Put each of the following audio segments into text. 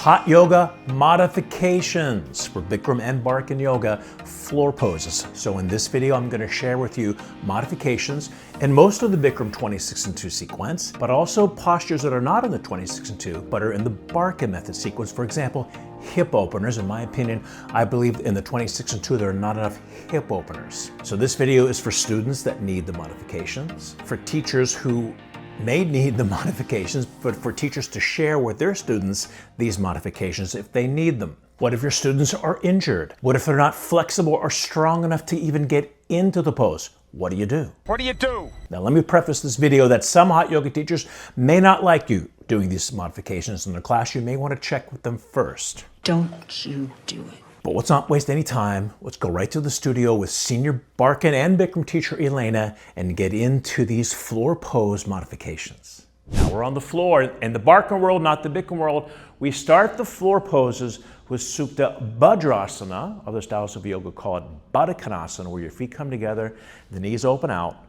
Hot yoga modifications for Bikram and Barkan Yoga floor poses. So in this video, I'm going to share with you modifications in most of the Bikram 26 and 2 sequence, but also postures that are not in the 26 and 2, but are in the Barkan method sequence. For example, hip openers. In my opinion, I believe in the 26 and 2, there are not enough hip openers. So this video is for students that need the modifications, for teachers who may need the modifications, but for teachers to share with their students these modifications if they need them. What if your students are injured? What if they're not flexible or strong enough to even get into the pose? What do you do? What do you do? Now let me preface this video that some hot yoga teachers may not like you doing these modifications in their class. You may want to check with them first. Don't you do it. But let's not waste any time. Let's go right to the studio with senior Barkan and Bikram teacher Elena and get into these floor pose modifications. Now we're on the floor. In the Barkan world, not the Bikram world, we start the floor poses with Supta Bhadrasana. Other styles of yoga call it Baddha, where your feet come together, the knees open out,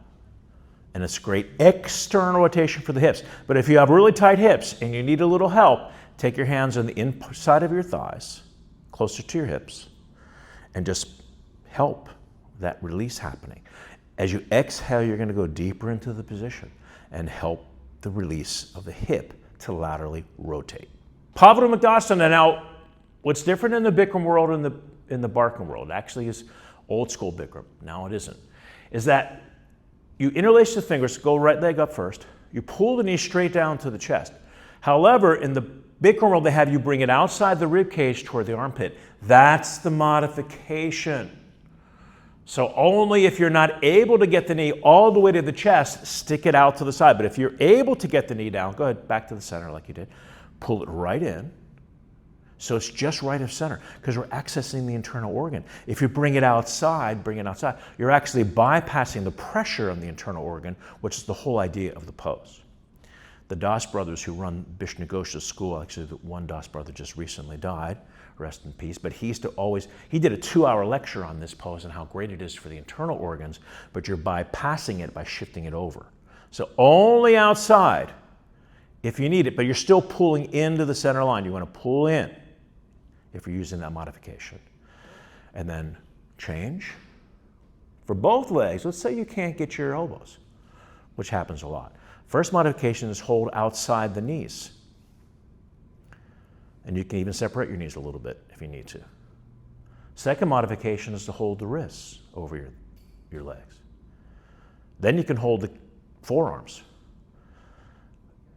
and it's great external rotation for the hips. But if you have really tight hips and you need a little help, take your hands on the inside of your thighs, closer to your hips, and just help that release happening. As you exhale, you're going to go deeper into the position and help the release of the hip to laterally rotate. Pavadamuktasana. Now, what's different in the Bikram world and in the Barkan world, actually is old school Bikram, now it isn't, is that you interlace the fingers, go right leg up first, you pull the knee straight down to the chest. However, in the Bikram world, they have you bring it outside the rib cage toward the armpit. That's the modification. So only if you're not able to get the knee all the way to the chest, stick it out to the side. But if you're able to get the knee down, go ahead, back to the center like you did. Pull it right in. So it's just right of center because we're accessing the internal organ. If you bring it outside, you're actually bypassing the pressure on the internal organ, which is the whole idea of the pose. The Das brothers who run Vishnu Ghosh's school, actually one Das brother just recently died, rest in peace, but he did a 2-hour lecture on this pose and how great it is for the internal organs, but you're bypassing it by shifting it over. So only outside if you need it, but you're still pulling into the center line. You want to pull in if you're using that modification. And then change. For both legs, let's say you can't get your elbows, which happens a lot. First modification is hold outside the knees. And you can even separate your knees a little bit if you need to. Second modification is to hold the wrists over your legs. Then you can hold the forearms.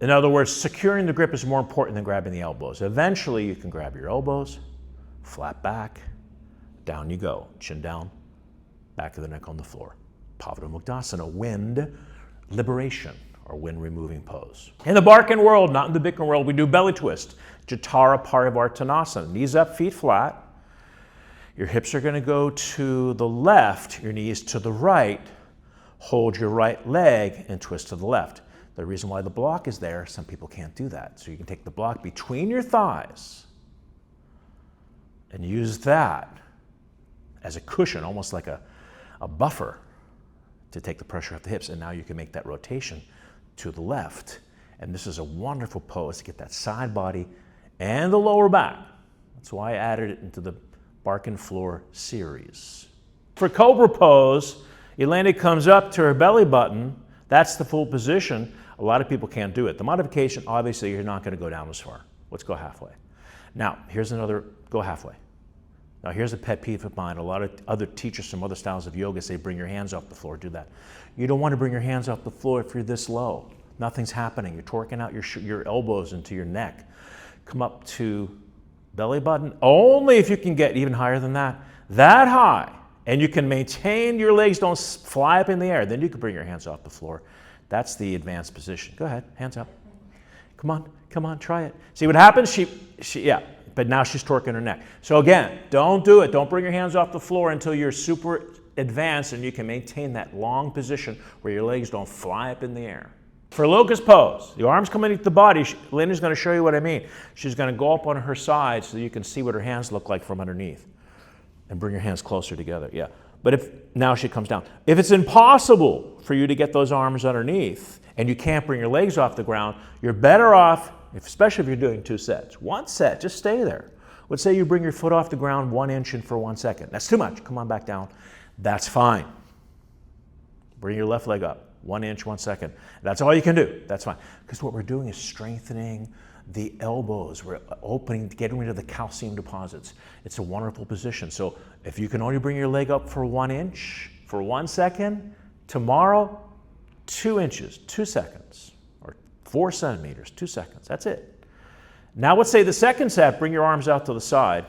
In other words, securing the grip is more important than grabbing the elbows. Eventually, you can grab your elbows, flat back, down you go, chin down, back of the neck on the floor. Pavadamuktasana, wind liberation, or wind removing pose. In the Barkan world, not in the Bikram world, we do belly twist. Jatara Parivartanasana. Knees up, feet flat. Your hips are going to go to the left, your knees to the right. Hold your right leg and twist to the left. The reason why the block is there, some people can't do that. So you can take the block between your thighs and use that as a cushion, almost like a buffer to take the pressure off the hips. And now you can make that rotation to the left. And this is a wonderful pose to get that side body and the lower back. That's why I added it into the Barkan floor series. For Cobra pose, Elena comes up to her belly button. That's the full position. A lot of people can't do it. The modification, obviously, you're not going to go down as far. Let's go halfway. Now, here's another, go halfway. Now, here's a pet peeve of mine. A lot of other teachers from other styles of yoga say, bring your hands off the floor, do that. You don't want to bring your hands off the floor if you're this low. Nothing's happening. You're torquing out your elbows into your neck. Come up to belly button. Only if you can get even higher than that high, and you can maintain your legs don't fly up in the air, then you can bring your hands off the floor. That's the advanced position. Go ahead, hands up. Come on, try it. See what happens? Yeah, but now she's torquing her neck. So again, don't do it. Don't bring your hands off the floor until you're super advanced and you can maintain that long position where your legs don't fly up in the air. For locust pose, the arms come into the body. Lena's going to show you what I mean. She's going to go up on her side so you can see what her hands look like from underneath. And bring your hands closer together, yeah. But now she comes down. If it's impossible for you to get those arms underneath and you can't bring your legs off the ground, you're better off especially if you're doing 2 sets. 1 set, just stay there. Let's say you bring your foot off the ground 1 inch in for 1 second. That's too much. Come on back down. That's fine. Bring your left leg up 1 inch, 1 second. That's all you can do. That's fine. Because what we're doing is strengthening the elbows. We're opening, getting rid of the calcium deposits. It's a wonderful position. So if you can only bring your leg up for 1 inch for 1 second, tomorrow, 2 inches, 2 seconds, or 4 centimeters, 2 seconds. That's it. Now let's say the second set, bring your arms out to the side.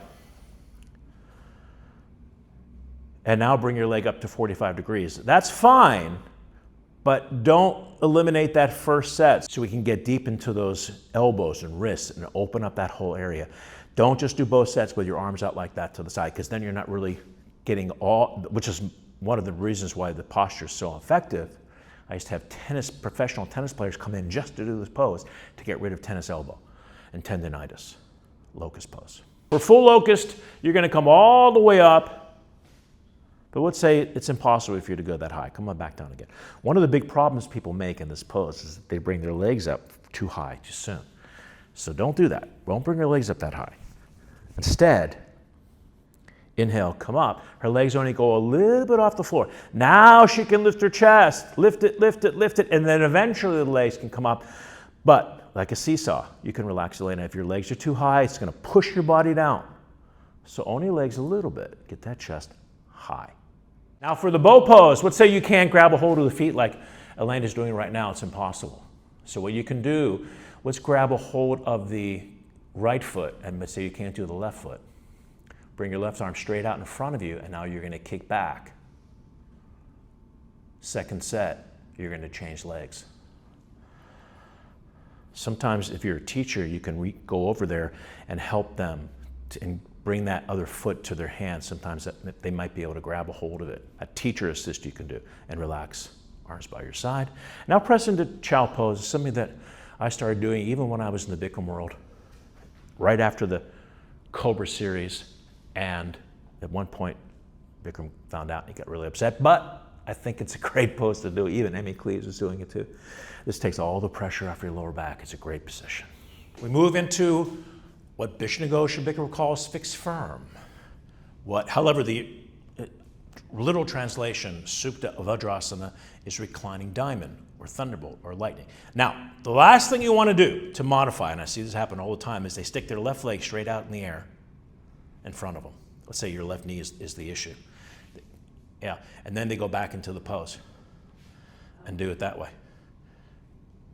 And now bring your leg up to 45 degrees. That's fine, but don't eliminate that first set so we can get deep into those elbows and wrists and open up that whole area. Don't just do both sets with your arms out like that to the side, because then you're not really getting all, which is one of the reasons why the posture is so effective. I used to have professional tennis players come in just to do this pose to get rid of tennis elbow and tendonitis, locust pose. For full locust, you're going to come all the way up, but let's say it's impossible for you to go that high. Come on back down again. One of the big problems people make in this pose is that they bring their legs up too high too soon. So don't do that. Don't bring your legs up that high. Instead, inhale, come up. Her legs only go a little bit off the floor. Now she can lift her chest. Lift it, lift it, lift it, and then eventually the legs can come up. But like a seesaw, you can relax, Elena. If your legs are too high, it's going to push your body down. So only legs a little bit. Get that chest high. Now for the bow pose, let's say you can't grab a hold of the feet like Elena's doing right now. It's impossible. So what you can do, let's grab a hold of the right foot, and let's say you can't do the left foot. Bring your left arm straight out in front of you, and now you're going to kick back. Second set, you're going to change legs. Sometimes if you're a teacher, you can go over there and help them and bring that other foot to their hand. Sometimes they might be able to grab a hold of it. A teacher assist you can do, and relax, arms by your side. Now press into chow pose, something that I started doing even when I was in the Bikram world, right after the Cobra series. And at one point, Bikram found out and he got really upset, but I think it's a great pose to do. Even Emmy Cleaves is doing it too. This takes all the pressure off your lower back. It's a great position. We move into what Bikram Bikram calls fixed firm. However, the literal translation, Supta Vajrasana, is reclining diamond or thunderbolt or lightning. Now, the last thing you want to do to modify, and I see this happen all the time, is they stick their left leg straight out in the air in front of them. Let's say your left knee is the issue. Yeah, and then they go back into the pose and do it that way.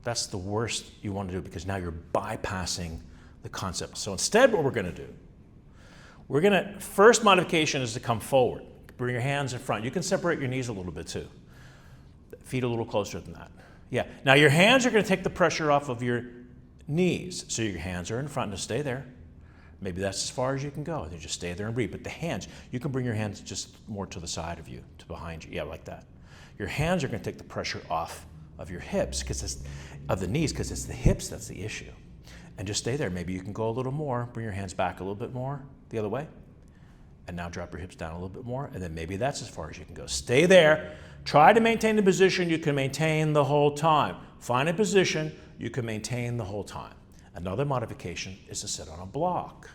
That's the worst you want to do, because now you're bypassing the concept. So instead, what we're going to do, first modification is to come forward. Bring your hands in front. You can separate your knees a little bit too. Feet a little closer than that. Yeah, now your hands are going to take the pressure off of your knees. So your hands are in front, and stay there. Maybe that's as far as you can go. Then just stay there and breathe. But the hands, you can bring your hands just more to the side of you, to behind you. Yeah, like that. Your hands are going to take the pressure off of your hips, of the knees, because it's the hips that's the issue. And just stay there. Maybe you can go a little more. Bring your hands back a little bit more the other way. And now drop your hips down a little bit more. And then maybe that's as far as you can go. Stay there. Try to maintain the position you can maintain the whole time. Find a position you can maintain the whole time. Another modification is to sit on a block.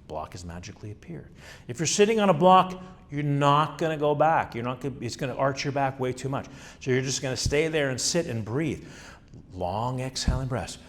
Block has magically appeared. If you're sitting on a block, you're not going to go back. It's going to arch your back way too much. So you're just going to stay there and sit and breathe. Long exhaling breaths.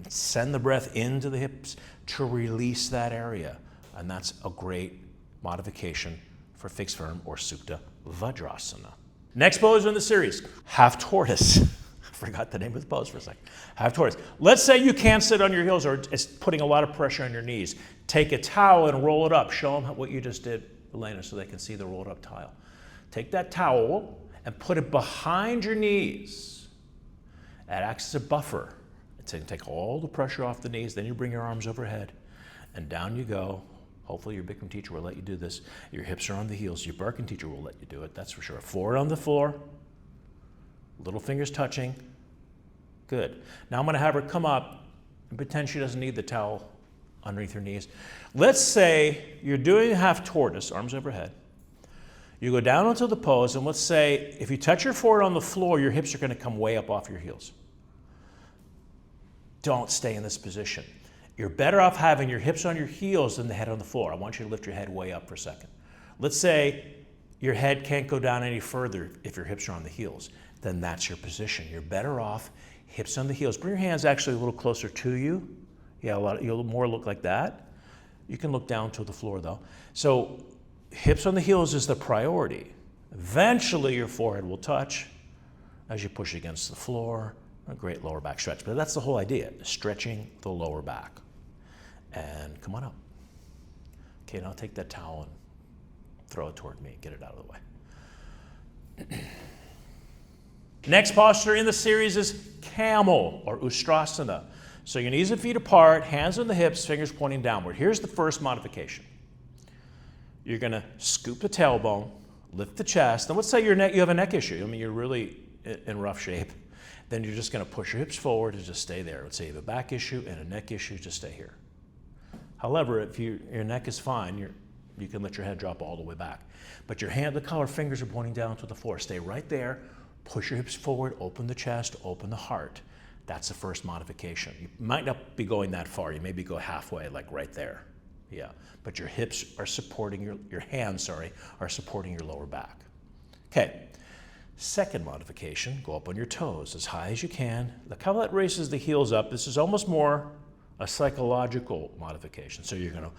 Send the breath into the hips to release that area. And that's a great modification for fixed firm or Supta Vajrasana. Next pose in the series, half tortoise. I forgot the name of the pose for a second. Half tortoise. Let's say you can't sit on your heels, or it's putting a lot of pressure on your knees. Take a towel and roll it up. Show them what you just did, Elena, so they can see the rolled up towel. Take that towel and put it behind your knees. It acts as a buffer. It's going to take all the pressure off the knees. Then you bring your arms overhead and down you go. Hopefully your Bikram teacher will let you do this. Your hips are on the heels. Your Barkan teacher will let you do it, that's for sure. Forward on the floor, little fingers touching. Good. Now I'm going to have her come up and pretend she doesn't need the towel underneath her knees. Let's say you're doing half tortoise, arms overhead. You go down into the pose, and let's say if you touch your forehead on the floor, your hips are going to come way up off your heels. Don't stay in this position. You're better off having your hips on your heels than the head on the floor. I want you to lift your head way up for a second. Let's say your head can't go down any further if your hips are on the heels. Then that's your position. You're better off hips on the heels. Bring your hands actually a little closer to you. Yeah, you'll more look like that. You can look down to the floor though. So hips on the heels is the priority. Eventually your forehead will touch as you push against the floor. A great lower back stretch. But that's the whole idea, stretching the lower back. And come on up. Okay, now take that towel and throw it toward me. Get it out of the way. Next posture in the series is camel or ustrasana. So your knees and feet apart, hands on the hips, fingers pointing downward. Here's the first modification. You're going to scoop the tailbone, lift the chest. And let's say you have a neck issue. I mean, you're really in rough shape. Then you're just going to push your hips forward and just stay there. Let's say you have a back issue and a neck issue, just stay here. However, if your neck is fine, you can let your head drop all the way back. But the collar fingers are pointing down to the floor. Stay right there. Push your hips forward, open the chest, open the heart. That's the first modification. You might not be going that far. You maybe go halfway, like right there. Yeah, but your hips are supporting your hands, are supporting your lower back. Okay, second modification, go up on your toes as high as you can. Look how that raises the heels up. This is almost more a psychological modification. So you're gonna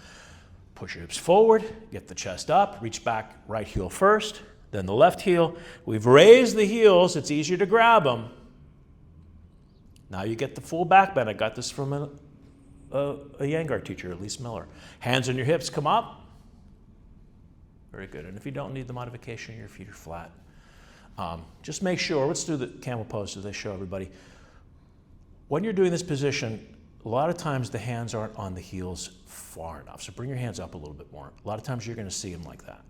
push your hips forward, get the chest up, reach back, right heel first, then the left heel. We've raised the heels, it's easier to grab them. Now you get the full back bend. I got this from a Yangar teacher, Elise Miller. Hands on your hips, come up. Very good. And if you don't need the modification, your feet are flat. Just make sure, let's do the camel pose as I show everybody. When you're doing this position, a lot of times the hands aren't on the heels far enough. So bring your hands up a little bit more. A lot of times you're going to see them like that,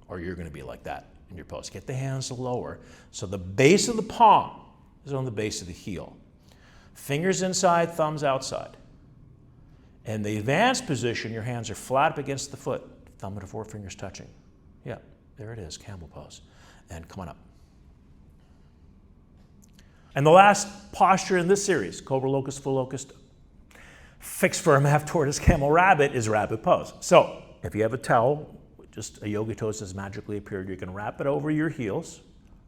or you're going to be like that in your pose. Get the hands lower. So the base of the palm is on the base of the heel. Fingers inside, thumbs outside. In the advanced position, your hands are flat up against the foot, thumb and forefingers touching. Yeah, there it is, camel pose. And come on up. And the last posture in this series, cobra locust, full locust, fixed firm half tortoise, camel rabbit, is rabbit pose. So if you have a towel, just a yogi toast has magically appeared, you can wrap it over your heels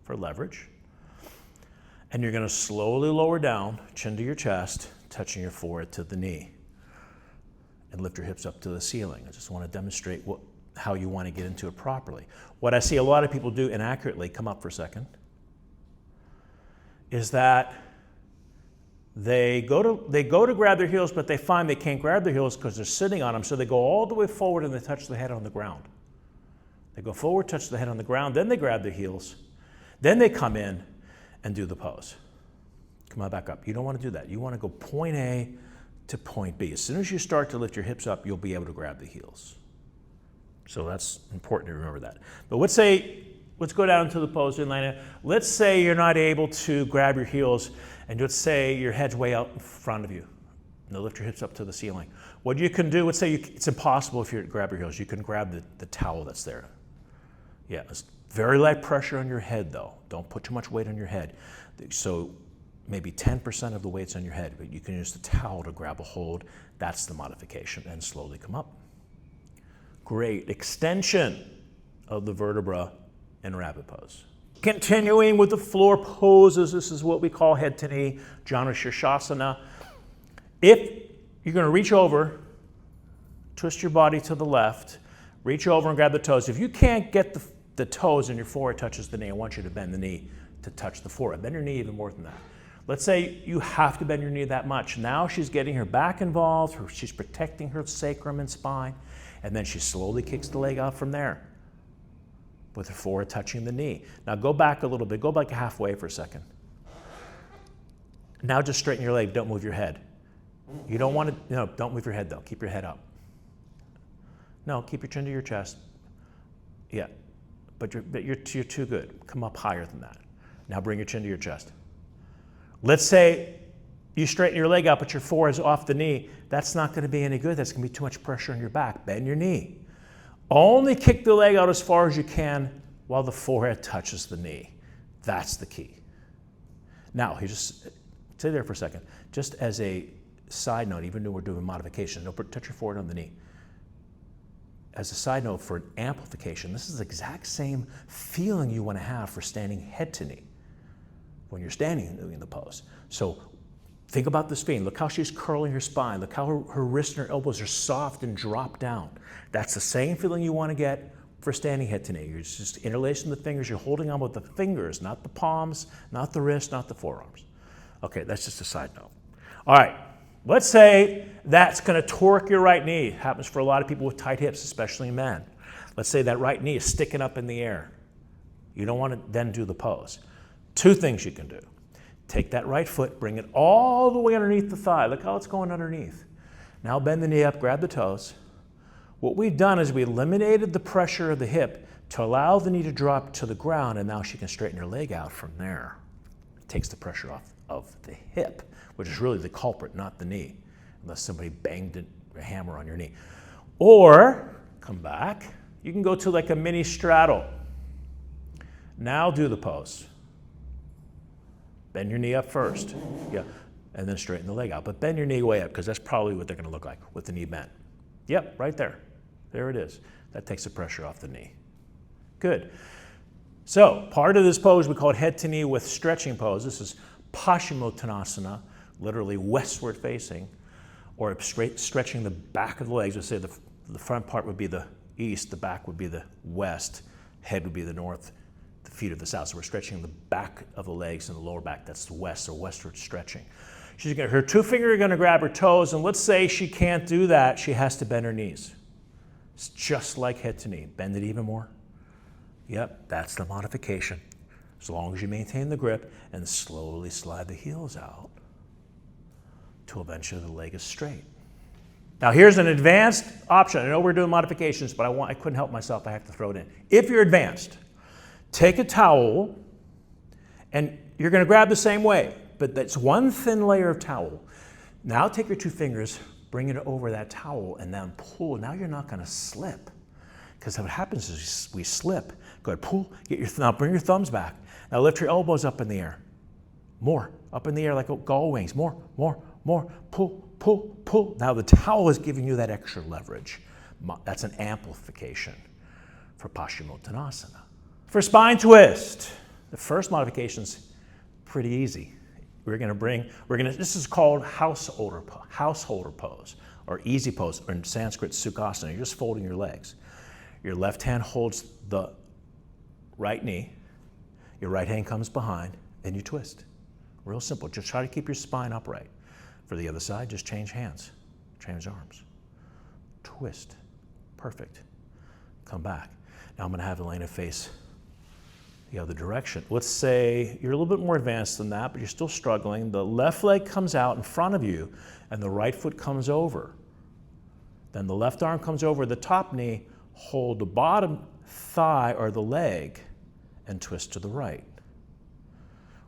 for leverage. And you're going to slowly lower down, chin to your chest, touching your forehead to the knee. And lift your hips up to the ceiling. I just want to demonstrate how you want to get into it properly. What I see a lot of people do inaccurately, come up for a second, is that they go to grab their heels, but they find they can't grab their heels because they're sitting on them, so they go all the way forward and they touch the head on the ground. They go forward, touch the head on the ground, then they grab their heels, then they come in and do the pose. Come on back up. You don't want to do that. You want to go point A to point B. As soon as you start to lift your hips up, you'll be able to grab the heels. So that's important to remember that. But let's go down to the pose, Elena. Let's say you're not able to grab your heels, and let's say your head's way out in front of you. Now lift your hips up to the ceiling. What you can do, let's say it's impossible if you grab your heels. You can grab the towel that's there. Yeah, it's very light pressure on your head, though. Don't put too much weight on your head. So maybe 10% of the weight's on your head, but you can use the towel to grab a hold. That's the modification, and slowly come up. Great extension of the vertebra in rabbit pose. Continuing with the floor poses, this is what we call head to knee, Janu Shirshasana. If you're going to reach over, twist your body to the left, reach over and grab the toes. If you can't get the toes and your forehead touches the knee, I want you to bend the knee to touch the forehead. Bend your knee even more than that. Let's say you have to bend your knee that much. Now she's getting her back involved, she's protecting her sacrum and spine, and then she slowly kicks the leg out from there with her forehead touching the knee. Now go back a little bit, go back halfway for a second. Now just straighten your leg, don't move your head. You don't want to, no, don't move your head though, keep your head up. No, keep your chin to your chest. Yeah, but you're too good. Come up higher than that. Now bring your chin to your chest. Let's say you straighten your leg out, but your forehead's off the knee. That's not going to be any good. That's going to be too much pressure on your back. Bend your knee. Only kick the leg out as far as you can while the forehead touches the knee. That's the key. Now, just stay there for a second. Just as a side note, even though we're doing modification, don't touch your forehead on the knee. As a side note, for an amplification, this is the exact same feeling you want to have for standing head to knee when you're standing and doing the pose. So think about this feeling. Look how she's curling her spine. Look how her wrists and her elbows are soft and drop down. That's the same feeling you want to get for standing head to knee. You're just interlacing the fingers. You're holding on with the fingers, not the palms, not the wrists, not the forearms. Okay, that's just a side note. All right, let's say that's going to torque your right knee. It happens for a lot of people with tight hips, especially men. Let's say that right knee is sticking up in the air. You don't want to then do the pose. Two things you can do. Take that right foot, bring it all the way underneath the thigh. Look how it's going underneath. Now bend the knee up, grab the toes. What we've done is we eliminated the pressure of the hip to allow the knee to drop to the ground, and now she can straighten her leg out from there. It takes the pressure off of the hip, which is really the culprit, not the knee, unless somebody banged a hammer on your knee. Or, come back, you can go to like a mini straddle. Now do the pose. Bend your knee up first, yeah, and then straighten the leg out. But bend your knee way up, because that's probably what they're going to look like with the knee bent. Yep, right there. There it is. That takes the pressure off the knee. Good. So part of this pose, we call it head to knee with stretching pose. This is Paschimottanasana, literally westward facing, or stretching the back of the legs. Let's say the front part would be the east, the back would be the west, head would be the north, the feet are the south. So we're stretching the back of the legs and the lower back. That's the west, so westward stretching. Her two fingers are going to grab her toes, and let's say she can't do that. She has to bend her knees. It's just like head to knee. Bend it even more. Yep, that's the modification. As long as you maintain the grip and slowly slide the heels out till eventually the leg is straight. Now here's an advanced option. I know we're doing modifications, but I couldn't help myself. I have to throw it in. If you're advanced, take a towel, and you're going to grab the same way, but that's one thin layer of towel. Now take your two fingers, bring it over that towel, and then pull. Now you're not going to slip, because what happens is we slip. Go ahead, pull, now bring your thumbs back. Now lift your elbows up in the air. More, up in the air like gull wings. More, pull, pull, pull. Now the towel is giving you that extra leverage. That's an amplification for Paschimottanasana. For spine twist, the first modification's pretty easy. This is called householder pose, or easy pose, or in Sanskrit, Sukhasana. You're just folding your legs. Your left hand holds the right knee, your right hand comes behind, and you twist. Real simple. Just try to keep your spine upright. For the other side, just change hands, change arms. Twist. Perfect. Come back. Now I'm going to have Elena face the other direction. Let's say you're a little bit more advanced than that, but you're still struggling. The left leg comes out in front of you, and the right foot comes over. Then the left arm comes over the top knee, hold the bottom thigh or the leg, and twist to the right.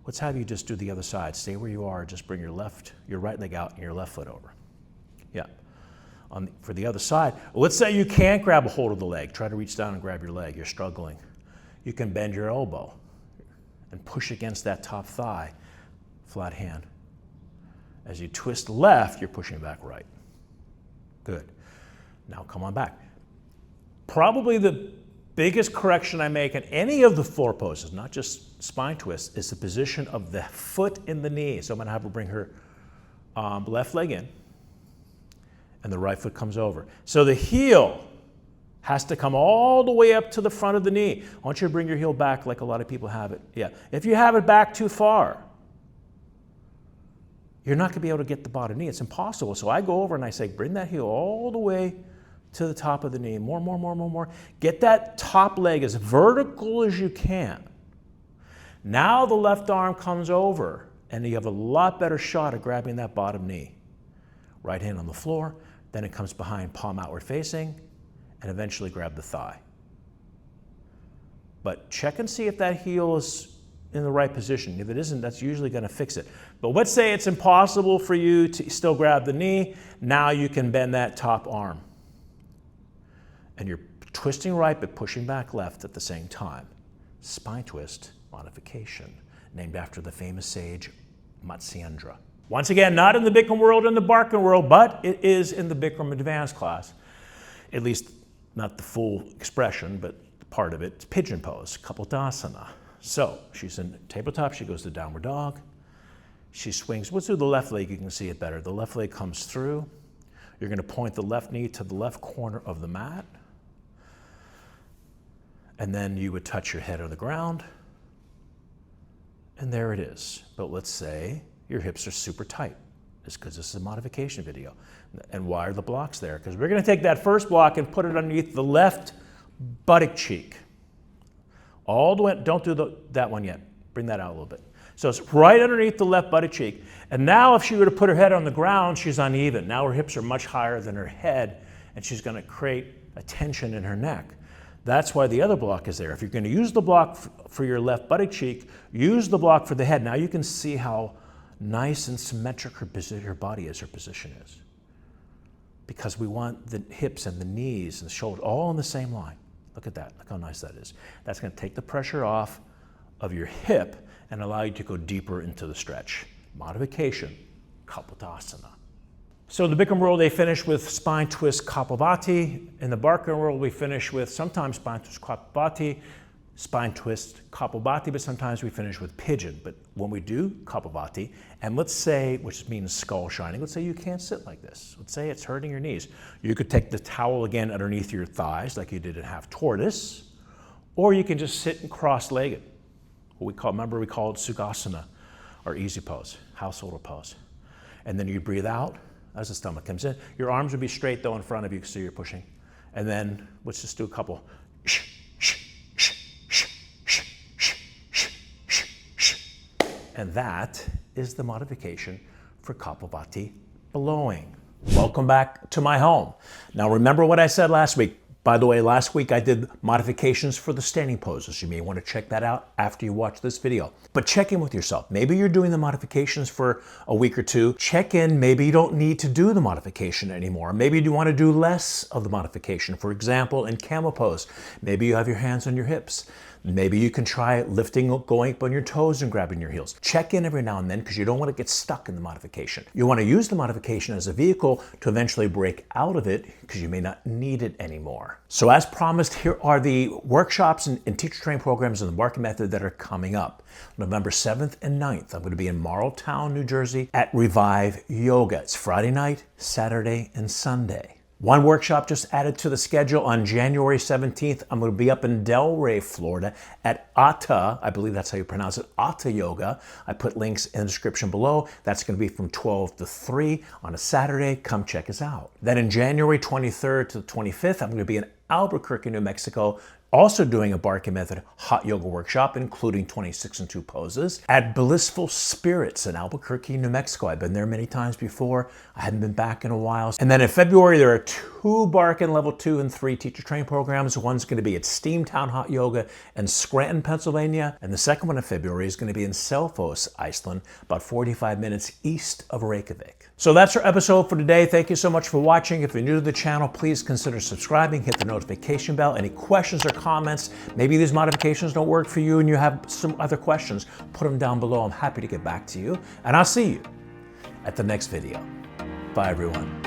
Let's have you just do the other side. Stay where you are, just bring your right leg out and your left foot over. Yeah. For the other side, let's say you can't grab a hold of the leg. Try to reach down and grab your leg. You're struggling. You can bend your elbow and push against that top thigh, flat hand. As you twist left, you're pushing back right. Good. Now come on back. Probably the biggest correction I make in any of the floor poses, not just spine twists, is the position of the foot in the knee. So I'm going to have her bring her left leg in, and the right foot comes over. So the heel has to come all the way up to the front of the knee. I want you to bring your heel back like a lot of people have it. Yeah. If you have it back too far, you're not going to be able to get the bottom knee. It's impossible. So I go over and I say, bring that heel all the way to the top of the knee. More. Get that top leg as vertical as you can. Now the left arm comes over, and you have a lot better shot at grabbing that bottom knee. Right hand on the floor, then it comes behind, palm outward facing, and eventually grab the thigh. But check and see if that heel is in the right position. If it isn't, that's usually going to fix it. But let's say it's impossible for you to still grab the knee. Now you can bend that top arm. And you're twisting right but pushing back left at the same time. spine twist modification, named after the famous sage Matsyendra. Once again, not in the Bikram world and the Barkan world, but it is in the Bikram advanced class. At least not the full expression, but part of it. It's pigeon pose, Kapotasana. So she's in tabletop, she goes to downward dog. She swings, let's do the left leg, you can see it better. The left leg comes through. You're gonna point the left knee to the left corner of the mat. And then you would touch your head on the ground. And there it is. But let's say your hips are super tight. It's because this is a modification video. And why are the blocks there? Because we're gonna take that first block and put it underneath the left buttock cheek. All the way, don't do that one yet. Bring that out a little bit. So it's right underneath the left buttock cheek. And now if she were to put her head on the ground, she's uneven. Now her hips are much higher than her head, and she's gonna create a tension in her neck. That's why the other block is there. If you're gonna use the block for your left buttock cheek, use the block for the head. Now you can see how nice and symmetric her body is, her position is. Because we want the hips and the knees and the shoulders all in the same line. Look at that, look how nice that is. That's gonna take the pressure off of your hip and allow you to go deeper into the stretch. Modification, Kapotasana. So the Bikram world, they finish with spine twist Kapalbhati. In the Barkan world, we finish with sometimes spine twist Kapalbhati, but sometimes we finish with pigeon. But when we do Kapalbhati, and let's say, which means skull shining, let's say you can't sit like this. Let's say it's hurting your knees. You could take the towel again underneath your thighs like you did in half tortoise, or you can just sit and cross-legged. Remember we call it Sukhasana, or easy pose, householder pose. And then you breathe out as the stomach comes in. Your arms would be straight though in front of you so you're pushing. And then let's just do a couple. And that is the modification for Kapalbhati blowing. Welcome back to my home. Now remember what I said last week. By the way, last week I did modifications for the standing poses. You may want to check that out after you watch this video. But check in with yourself. Maybe you're doing the modifications for a week or two. Check in, maybe you don't need to do the modification anymore. Maybe you want to do less of the modification. For example, in camel pose, maybe you have your hands on your hips. Maybe you can try lifting, going up on your toes and grabbing your heels. Check in every now and then because you don't want to get stuck in the modification. You want to use the modification as a vehicle to eventually break out of it because you may not need it anymore. So as promised, here are the workshops and teacher training programs in the Barkan method that are coming up. November 7th and 9th, I'm going to be in MARLTON, New Jersey at Revive Yoga. It's Friday night, Saturday, and Sunday. One workshop just added to the schedule on January 17th. I'm going to be up in Delray, Florida at Atta, I believe that's how you pronounce it, Atta Yoga. I put links in the description below. That's going to be from 12 to 3 on a Saturday. Come check us out. Then in January 23rd to the 25th, I'm going to be in Albuquerque, New Mexico, also doing a Barkan Method hot yoga workshop, including 26 and 2 poses at Blissful Spirits in Albuquerque, New Mexico. I've been there many times before. I hadn't been back in a while. And then in February, there are 2 Barkan Level 2 and 3 teacher training programs. One's going to be at Steamtown Hot Yoga in Scranton, Pennsylvania. And the second one in February is going to be in Selfoss, Iceland, about 45 minutes east of Reykjavik. So that's our episode for today. Thank you so much for watching. If you're new to the channel, please consider subscribing, hit the notification bell. Any questions or comments, maybe these modifications don't work for you and you have some other questions, put them down below. I'm happy to get back to you. And I'll see you at the next video. Bye, everyone.